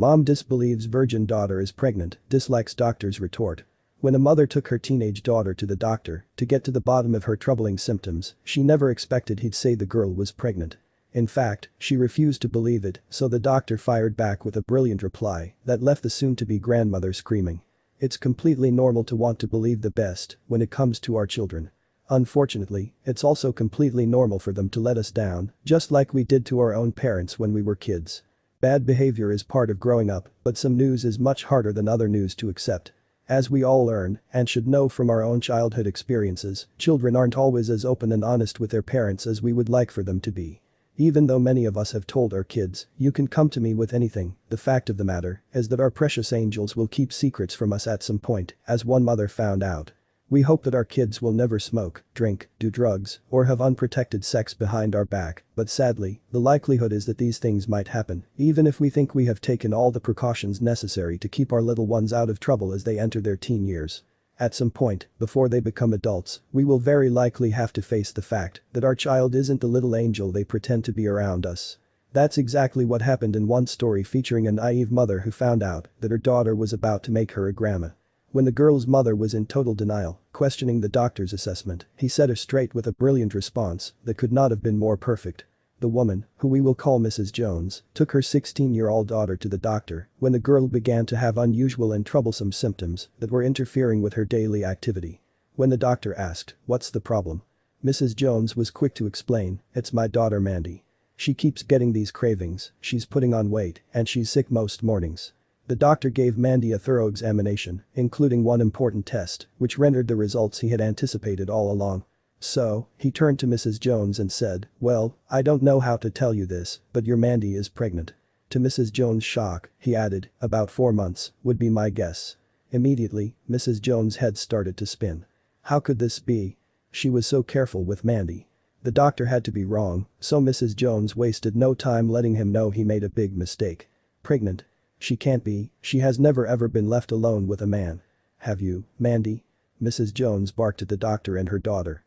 Mom disbelieves virgin daughter is pregnant, dislikes doctor's retort. When a mother took her teenage daughter to the doctor to get to the bottom of her troubling symptoms, she never expected he'd say the girl was pregnant. In fact, she refused to believe it, so the doctor fired back with a brilliant reply that left the soon-to-be grandmother screaming. It's completely normal to want to believe the best when it comes to our children. Unfortunately, it's also completely normal for them to let us down, just like we did to our own parents when we were kids. Bad behavior is part of growing up, but some news is much harder than other news to accept. As we all learn, and should know from our own childhood experiences, children aren't always as open and honest with their parents as we would like for them to be. Even though many of us have told our kids, "You can come to me with anything," the fact of the matter is that our precious angels will keep secrets from us at some point, as one mother found out. We hope that our kids will never smoke, drink, do drugs, or have unprotected sex behind our back, but sadly, the likelihood is that these things might happen, even if we think we have taken all the precautions necessary to keep our little ones out of trouble as they enter their teen years. At some point, before they become adults, we will very likely have to face the fact that our child isn't the little angel they pretend to be around us. That's exactly what happened in one story featuring a naive mother who found out that her daughter was about to make her a grandma. When the girl's mother was in total denial, questioning the doctor's assessment, he set her straight with a brilliant response that could not have been more perfect. The woman, who we will call Mrs. Jones, took her 16-year-old daughter to the doctor when the girl began to have unusual and troublesome symptoms that were interfering with her daily activity. When the doctor asked, "What's the problem?" Mrs. Jones was quick to explain, "It's my daughter Mandy. She keeps getting these cravings, she's putting on weight, and she's sick most mornings." The doctor gave Mandy a thorough examination, including one important test, which rendered the results he had anticipated all along. So, he turned to Mrs. Jones and said, "Well, I don't know how to tell you this, but your Mandy is pregnant." To Mrs. Jones' shock, he added, "About 4 months, would be my guess." Immediately, Mrs. Jones' head started to spin. How could this be? She was so careful with Mandy. The doctor had to be wrong, so Mrs. Jones wasted no time letting him know he made a big mistake. Pregnant? She can't be, she has never ever been left alone with a man. "Have you, Mandy?" Mrs. Jones barked at the doctor and her daughter.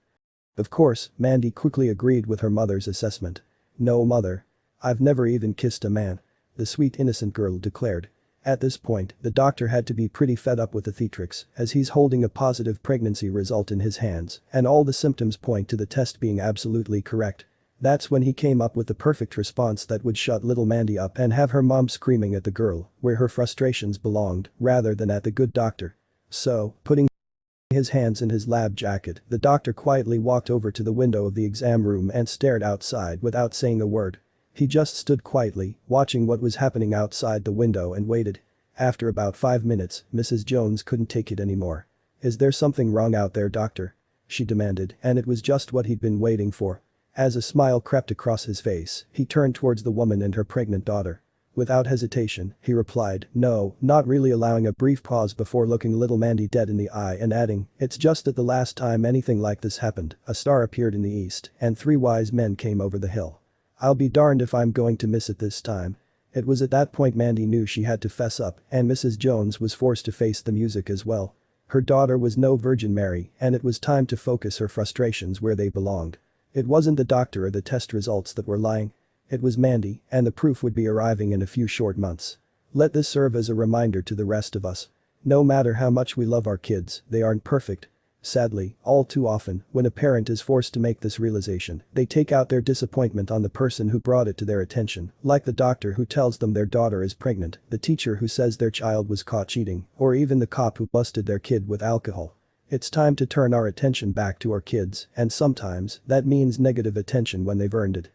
Of course, Mandy quickly agreed with her mother's assessment. "No, mother. I've never even kissed a man," the sweet innocent girl declared. At this point, the doctor had to be pretty fed up with the theatrics, as he's holding a positive pregnancy result in his hands, and all the symptoms point to the test being absolutely correct. That's when he came up with the perfect response that would shut little Mandy up and have her mom screaming at the girl, where her frustrations belonged, rather than at the good doctor. So, putting his hands in his lab jacket, the doctor quietly walked over to the window of the exam room and stared outside without saying a word. He just stood quietly, watching what was happening outside the window and waited. After about 5 minutes, Mrs. Jones couldn't take it anymore. "Is there something wrong out there, doctor?" she demanded, and it was just what he'd been waiting for. As a smile crept across his face, he turned towards the woman and her pregnant daughter. Without hesitation, he replied, "No," not really, allowing a brief pause before looking little Mandy dead in the eye and adding, "It's just that the last time anything like this happened, a star appeared in the east and 3 wise men came over the hill. I'll be darned if I'm going to miss it this time." It was at that point Mandy knew she had to fess up, and Mrs. Jones was forced to face the music as well. Her daughter was no Virgin Mary, and it was time to focus her frustrations where they belonged. It wasn't the doctor or the test results that were lying. It was Mandy, and the proof would be arriving in a few short months. Let this serve as a reminder to the rest of us. No matter how much we love our kids, they aren't perfect. Sadly, all too often, when a parent is forced to make this realization, they take out their disappointment on the person who brought it to their attention, like the doctor who tells them their daughter is pregnant, the teacher who says their child was caught cheating, or even the cop who busted their kid with alcohol. It's time to turn our attention back to our kids, and sometimes, that means negative attention when they've earned it.